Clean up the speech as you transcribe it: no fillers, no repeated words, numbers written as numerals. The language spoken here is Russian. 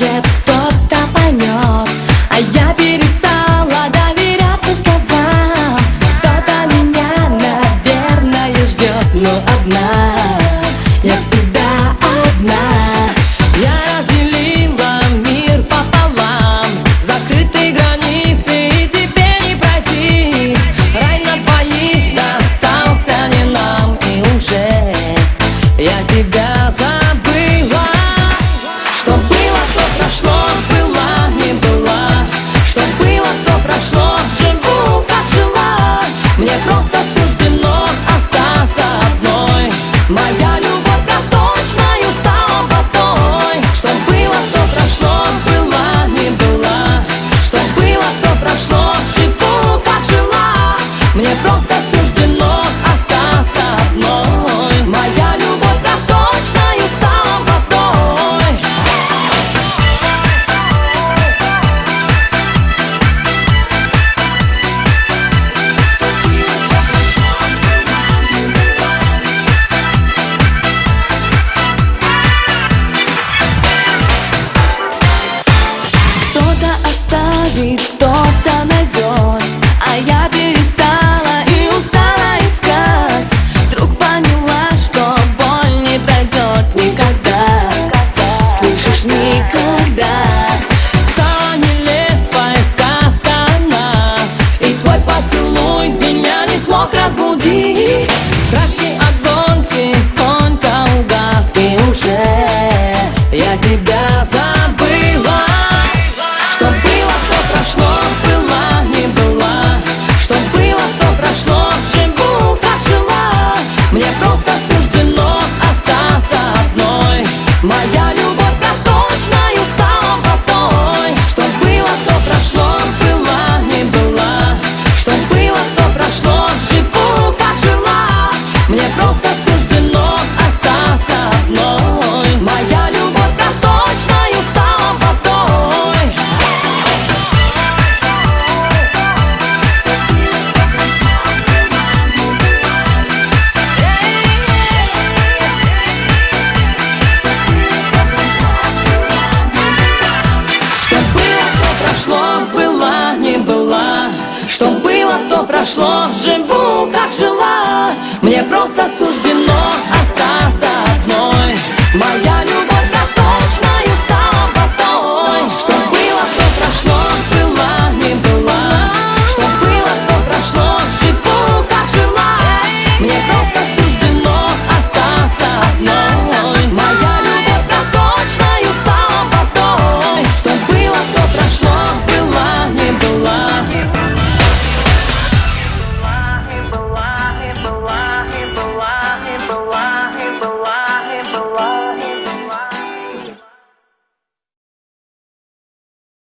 может кто-то поймет, а я перестала доверяться словам. Кто-то меня, наверное, ждет, но одна, я всегда одна. Я разделила мир пополам, закрытые границы, и тебе не пройти. Рай на двоих достался не нам, и уже я тебя забыла. Что было, то прошло, была, не была. Что было, то прошло, живу, как жила. Мне просто суждено остаться одной. Моя любовь проточною стала водой. Что было, то прошло, была, не была. Что было, то прошло, живу, как жила. Мне просто суждено остаться одной. Моя любовь проточною стала водой. Кто-то оставит, кто-то найдет, а я перестала и устала искать. Вдруг поняла, что боль не пройдет никогда. Слышишь, никогда. Стала нелепая сказка о нас, и твой поцелуй меня не смог разбудить. Страсти огонь тихонько угас, и уже я тебя забыла. Что было, то прошло, была, не была. Что было, то прошло, живу, как жила. Мне просто суждено остаться одной. Моя любовь проточною стала водой. Что было, то прошло, была, не была. Что было, то прошло, живу, как жила. Мне просто суждено остаться одной. Моя любовь проточною стала водой. Что было, то прошло, была, не была. Что было, то прошло, живу, как жила. Мне просто